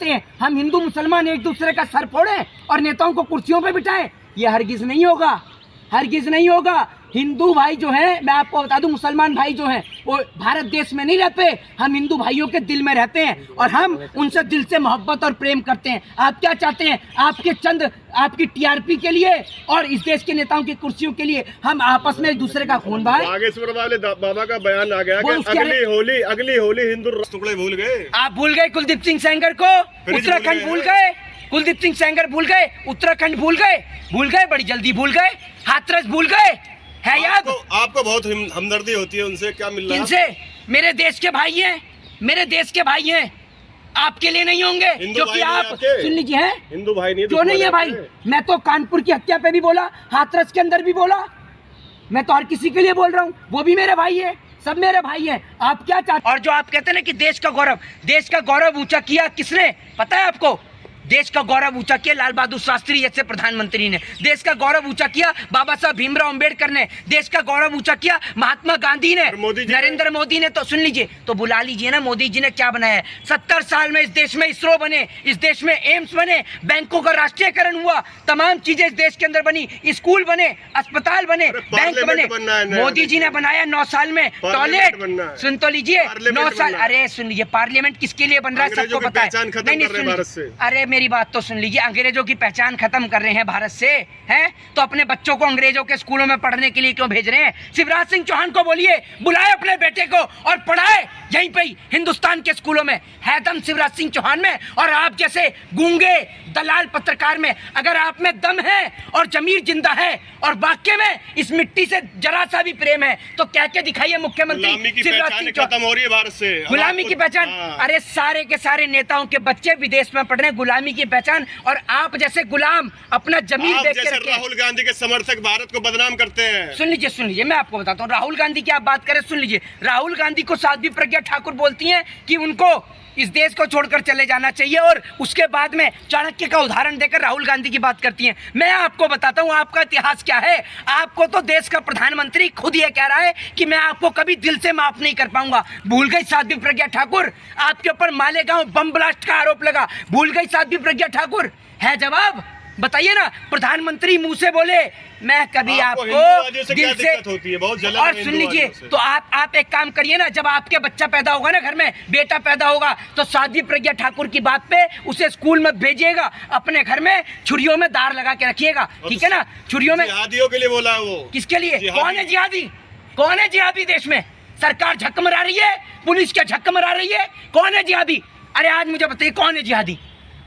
हैं हम हिंदू मुसलमान एक दूसरे का सर फोड़ें और नेताओं को कुर्सियों पे बिठाएं, ये हरगिज नहीं होगा, हरगिज नहीं होगा। हिंदू भाई जो हैं, मैं आपको बता दूं, मुसलमान भाई जो हैं वो भारत देश में नहीं रहते, हम हिंदू भाइयों के दिल में रहते हैं और हम उनसे दिल से मोहब्बत और प्रेम करते हैं। आप क्या चाहते हैं? आपकी टीआरपी के लिए और इस देश के नेताओं की कुर्सियों के लिए हम आपस में एक दूसरे का खून बहाएं। बागेश्वर वाले बाबा का बयान आ गया कि अगली होली हिंदू टुकड़े भूल गए। आप भूल गए कुलदीप सिंह सेंगर को, उत्तराखंड भूल गए, कुलदीप सिंह सेंगर भूल गए, उत्तराखंड भूल गए, बड़ी जल्दी भूल गए, हाथरस भूल गए, है याद? आपको बहुत हमदर्दी होती है उनसे, क्या मिल रहा है? किनसे? मेरे देश के भाई हैं, मेरे देश के भाई हैं, आपके लिए नहीं होंगे क्योंकि आप सुन लीजिए, हैं हिंदू भाई नहीं, क्यों नहीं है भाई? मैं तो कानपुर की हत्या पे भी बोला, हाथरस के अंदर भी बोला, मैं तो हर किसी के लिए बोल रहा हूँ, वो भी मेरे भाई है, सब मेरे भाई हैं। आप क्या चाहते? और जो आप कहते हैं ना कि देश का गौरव ऊंचा किया किसने, पता है आपको? देश का गौरव ऊंचा किया लाल बहादुर शास्त्री जैसे प्रधानमंत्री ने, देश का गौरव ऊंचा किया बाबा साहब भीमराव अंबेडकर ने, देश का गौरव ऊंचा किया महात्मा गांधी ने, नरेंद्र मोदी ने। तो सुन लीजिए, तो बुला लीजिए ना, मोदी जी ने क्या बनाया है? 70 साल में इस देश में इसरो बने, इस देश में एम्स बने, बैंकों का राष्ट्रीयकरण हुआ, तमाम चीजें इस देश के अंदर बनी, स्कूल बने, अस्पताल बने, बैंक बने, मोदी जी ने बनाया 9 साल में टॉयलेट। सुन तो लीजिए, 9 साल, अरे सुन लीजिए, पार्लियामेंट किसके लिए बन रहा है सबको पता है। नहीं, अरे मेरी बात तो सुन लीजिए, अंग्रेजों की पहचान खत्म कर रहे हैं भारत से, हैं? तो अपने बच्चों को अंग्रेजों के स्कूलों में पढ़ने के लिए क्यों भेज रहे हैं? शिवराज सिंह चौहान को बोलिए, बुलाए अपने बेटे को और पढ़ाए यहीं पे ही हिंदुस्तान के स्कूलों में। है दम शिवराज सिंह चौहान में और आप जैसे गूंगे दलाल पत्रकार में। अगर आप में दम है और जमीर जिंदा है और वाकई में इस मिट्टी से जरा सा भी प्रेम है तो कह के दिखाइए मुख्यमंत्री शिवराज सिंह चौहान। खत्म हो रही है भारत से गुलामी की पहचान। अरे सारे के सारे नेताओं के बच्चे विदेश में पढ़ रहे हैं, गुलामी की पहचान, और आप जैसे गुलाम अपना जमीर बेच के रखे। राहुल गांधी के समर्थक भारत को बदनाम करते हैं। सुन लीजिए, मैं आपको बताता हूँ, राहुल गांधी की आप बात करें, सुन लीजिए, राहुल गांधी को साध्वी प्रज्ञा ठाकुर बोलती हैं कि उनको इस देश को छोड़कर चले जाना चाहिए, और उसके बाद में चाणक्य का उदाहरण देकर राहुल गांधी की बात करती हैं। मैं आपको बताता हूँ आपका इतिहास क्या है। आपको तो देश का प्रधानमंत्री खुद ये कह रहा है कि मैं आपको कभी दिल से माफ नहीं कर पाऊंगा। भूल गई साध्वी प्रज्ञा ठाकुर? आपके ऊपर मालेगांव बम ब्लास्ट का आरोप लगा, भूल गई साध्वी प्रज्ञा ठाकुर? है जवाब? बताइए ना। प्रधानमंत्री मुंह से बोले मैं कभी आपको दिल से होती है, बहुत जलन। और सुन लीजिए, तो आप एक काम करिए ना, जब आपके बच्चा पैदा होगा ना, घर में बेटा पैदा होगा, तो साध्वी प्रज्ञा ठाकुर की बात पे उसे स्कूल में भेजिएगा, अपने घर में छुरियों में दार लगा के रखिएगा, ठीक है ना? छुरियों में जिहादियों के लिए बोला है वो। किसके लिए? कौन है जिहादी? कौन है जिहादी? देश में सरकार झक मरा रही है, पुलिस क्या झक मरा रही है? कौन है जिहादी? अरे आज मुझे बताइए, कौन है जिहादी?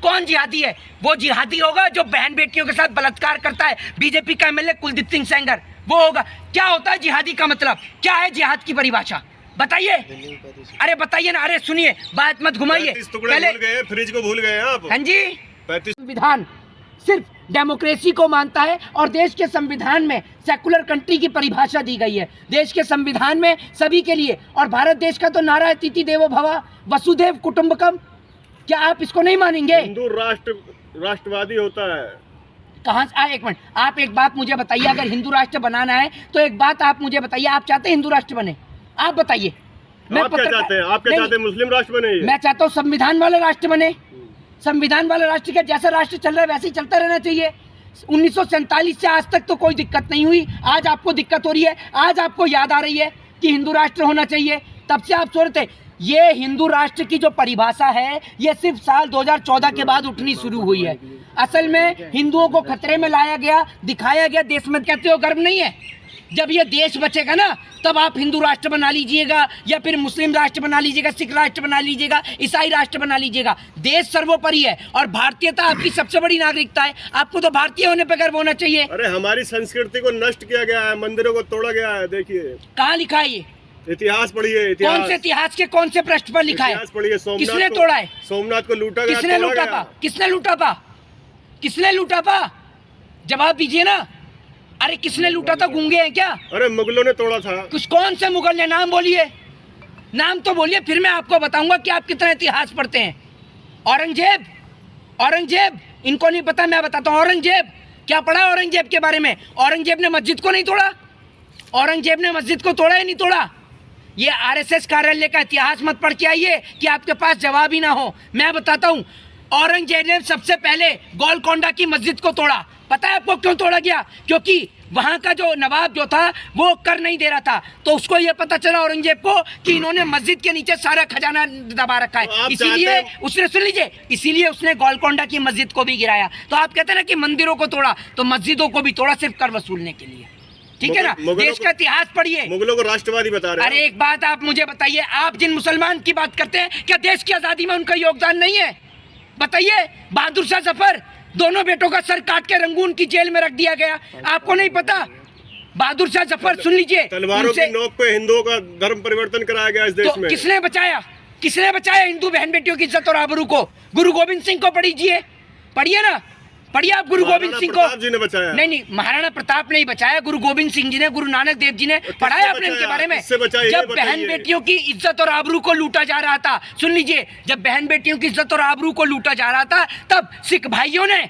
कौन जिहादी है? वो जिहादी होगा जो बहन बेटियों के साथ बलात्कार करता है, बीजेपी का एमएलए कुलदीप सिंह सेंगर, वो होगा। क्या होता है जिहादी का मतलब? क्या है जिहाद की परिभाषा? बताइए। अरे बताइए ना। अरे सुनिए, बात मत घुमाइए, पहले फ्रिज को भूल गए आप। हाँ जी। संविधान सिर्फ डेमोक्रेसी को मानता है और देश के संविधान में सेकुलर कंट्री की परिभाषा दी गई है। देश के संविधान में सभी के लिए, और भारत देश का तो नारा है अतिथि देवो भव, वसुधैव कुटुंबकम। क्या आप इसको नहीं मानेंगे? हिंदू राष्ट्रवादी होता है। कहाँ से? एक मिनट, आप एक बात मुझे बताइए, अगर हिंदू राष्ट्र बनाना है तो एक बात आप मुझे बताइए, आप चाहते हैं हिंदू राष्ट्र बने? आप बताइए। आप क्या चाहते हैं? आप क्या चाहते हैं? मुस्लिम राष्ट्र बने? मैं चाहता हूँ संविधान वाला राष्ट्र बने। संविधान वाला राष्ट्र का जैसा राष्ट्र चल रहा है वैसे ही चलता रहना चाहिए। 1947 से आज तक तो कोई दिक्कत नहीं हुई, आज आपको दिक्कत हो रही है, आज आपको याद आ रही है कि हिंदू राष्ट्र होना चाहिए, तब से आप सोच रहे थे। ये हिंदू राष्ट्र की जो परिभाषा है ये सिर्फ साल 2014 के बाद उठनी शुरू हुई है। असल में हिंदुओं को खतरे में लाया गया, दिखाया गया देश में। कहते हो गर्व नहीं है? जब ये देश बचेगा ना तब आप हिंदू राष्ट्र बना लीजिएगा, या फिर मुस्लिम राष्ट्र बना लीजिएगा, सिख राष्ट्र बना लीजिएगा, ईसाई राष्ट्र बना लीजिएगा। देश सर्वोपरि है और भारतीयता आपकी सबसे बड़ी नागरिकता है। आपको तो भारतीय होने पर गर्व होना चाहिए। अरे हमारी संस्कृति को नष्ट किया गया है, मंदिरों को तोड़ा गया है। देखिए कहाँ लिखा है ये? इतिहास पढ़िए। कौन से इतिहास के कौन से पृष्ठ पर लिखा है? किसने तोड़ा है? सोमनाथ को लूटा गया। किसने लूटा था? किसने लूटा था? किसने लूटा था? जवाब दीजिए ना। अरे किसने लूटा था? गूंगे हैं क्या? अरे मुगलों ने तोड़ा था। कुछ कौन से मुगल ने? नाम बोलिए, नाम तो बोलिए, फिर मैं आपको बताऊंगा कि आप कितना इतिहास पढ़ते हैं। औरंगजेब, इनको नहीं पता, मैं बताता हूँ। औरंगजेब, क्या पढ़ा है औरंगजेब के बारे में? औरंगजेब ने मस्जिद को नहीं तोड़ा? औरंगजेब ने मस्जिद को तोड़ा या नहीं तोड़ा? ये आरएसएस कार्यालय का इतिहास मत पढ़ के आइए कि आपके पास जवाब ही ना हो। मैं बताता हूँ, औरंगजेब ने सबसे पहले गोलकोंडा की मस्जिद को तोड़ा। पता है आपको क्यों तोड़ा गया? क्योंकि वहां का जो नवाब जो था वो कर नहीं दे रहा था, तो उसको ये पता चला औरंगजेब को कि इन्होंने मस्जिद के नीचे सारा खजाना दबा रखा है, इसीलिए उसने, सुन लीजिए, इसीलिए उसने गोलकोंडा की मस्जिद को भी गिराया। तो आप कहते हैं ना कि मंदिरों को तोड़ा, तो मस्जिदों को भी तोड़ा सिर्फ कर वसूलने के लिए। ठीक है ना? देश का इतिहास पढ़िए। मुगलों को राष्ट्रवादी बता रहे हैं। अरे एक बात आप मुझे बताइए, आप जिन मुसलमान की बात करते हैं, क्या देश की आजादी में उनका योगदान नहीं है? बताइए। बहादुर शाह जफर, दोनों बेटों का सर काट के रंगून की जेल में रख दिया गया, आपको नहीं पता? बहादुर शाह जफर, सुन लीजिए, तलवारों की नोक पे हिंदुओं का धर्म परिवर्तन कराया गया इस देश में। किसने बचाया? किसने बचाया हिंदू बहन बेटियों की इज्जत और आबरू को? गुरु गोविंद सिंह को पढ़िए, पढ़िए ना, पढ़िए आप गुरु गोविंद सिंह को। जी ने बचाया। नहीं, महाराणा प्रताप ने ही बचाया, गुरु गोविंद सिंह जी ने, गुरु नानक देव जी ने। पढ़ाया आपने इनके बारे में? जब बहन बेटियों की इज्जत और आबरू को लूटा जा रहा था, सुन लीजिए, जब बहन बेटियों की इज्जत और आबरू को लूटा जा रहा था, तब सिख भाइयों ने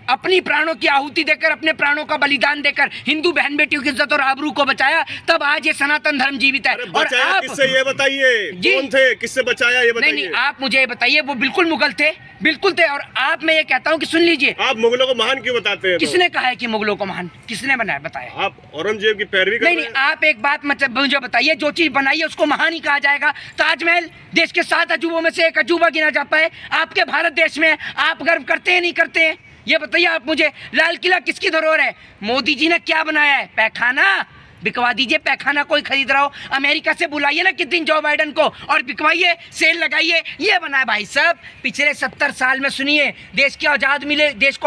अपनी प्राणों की आहुति देकर, अपने प्राणों का बलिदान देकर हिंदू बहन बेटियों की इज्जत और आबरू को बचाया। तब आज ये सनातन धर्म जीवित है। और आप किससे ये बताइए, कौन थे, किससे बचाया ये बताइए? नहीं, आप मुझे ये बताइए, वो बिल्कुल मुगल थे, बिल्कुल थे। और आप, मैं ये कहता हूँ कि सुन लीजिए, आप मुगलों को महान क्यों बताते हैं? किसने कहा है कि मुगलों को महान? किसने बनाया? बताया। आप औरंगजेब की पैरवी कर रहे हैं। नहीं, आप एक बात मुझे बताइए, जो चीज बनाई है उसको महान ही कहा जाएगा। ताजमहल देश के 7 अजूबों में से एक अजूबा गिना जाता है, आपके भारत देश में। आप गर्व करते हैं नहीं करते हैं? ये बताइए आप मुझे। लाल किला किसकी धरोहर है? मोदी जी ने क्या बनाया है? पैखाना बिकवा दीजिए, पैखाना कोई खरीद रहा हो, अमेरिका से बुलाइए ना किस दिन जो बाइडन को, और बिकवाइए, सेल लगाइए। ये बना है भाई साहब। पिछले 70 साल में, सुनिए, देश को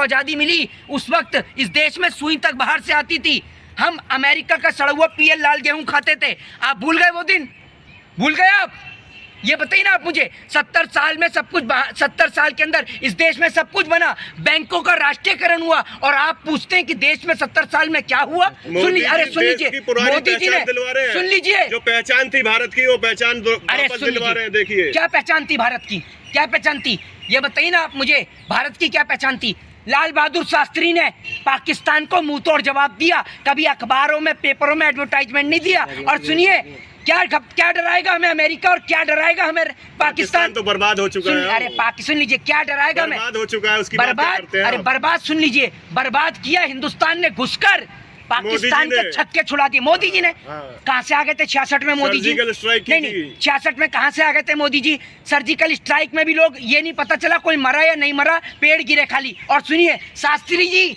आज़ादी मिली, उस वक्त इस देश में सुई तक बाहर से आती थी। हम अमेरिका का सड़ा हुआ पीएल लाल गेहूं खाते थे। आप भूल गए वो दिन? भूल गए आप? ये बताइए ना आप मुझे। 70 साल में सब कुछ, 70 साल के अंदर इस देश में सब कुछ बना, बैंकों का राष्ट्रीयकरण हुआ, और आप पूछते हैं कि देश में 70 साल में क्या हुआ? सुन लीजिए, अरे सुन लीजिए, मोदी जी ने, सुन लीजिए, जो पहचान थी भारत की, वो पहचान वापस दिलवा रहे हैं। देखिए क्या पहचान थी भारत की, क्या पहचान थी? ये बताइए ना आप मुझे, भारत की क्या पहचान थी? लाल बहादुर शास्त्री ने पाकिस्तान को मुंह तोड़ जवाब दिया, कभी अखबारों में, पेपरों में एडवर्टाइजमेंट नहीं दिया। और सुनिए, क्या डराएगा हमें अमेरिका, और क्या डराएगा हमें पाकिस्तान? तो बर्बाद हो चुका है। अरे सुन लीजिए, क्या डराएगा हमें? बर्बाद हो चुका है, उसकी बर्बाद। अरे बर्बाद, सुन लीजिए, बर्बाद किया हिंदुस्तान ने घुसकर, पाकिस्तान के छक्के छुड़ा दिए मोदी जी ने। कहाँ से आ गए थे 66 में मोदी जी? नहीं, 66 में कहाँ से आ गए थे मोदी जी? सर्जिकल स्ट्राइक में भी लोग, ये नहीं पता चला कोई मरा या नहीं मरा, पेड़ गिरे खाली। और सुनिए, शास्त्री जी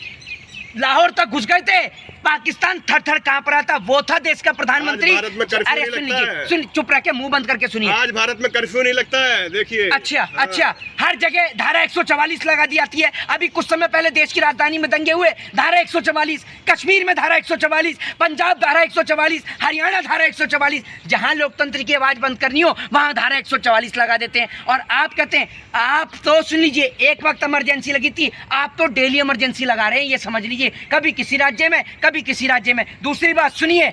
लाहौर तक घुस गए थे, पाकिस्तान थर थर कांप रहा था, वो था देश का प्रधानमंत्री। अरे सुन लीजिए, सुन, चुप रह के मुंह बंद करके सुनिए। आज भारत में कर्फ्यू नहीं लगता है, देखिए। अच्छा, हर जगह धारा 144 लगा दी जाती है। अभी कुछ समय पहले देश की राजधानी में दंगे हुए, धारा 144, कश्मीर में धारा 144, पंजाब धारा 144, हरियाणा धारा 144। जहां लोकतंत्र की आवाज बंद करनी हो, वहां धारा 144 लगा देते हैं। और आप कहते हैं, आप तो सुन लीजिए, एक वक्त इमरजेंसी लगी थी, आप तो डेली इमरजेंसी लगा रहे हैं, ये समझ लीजिए। कभी किसी राज्य में, कभी किसी राज्य में। दूसरी बात सुनिए,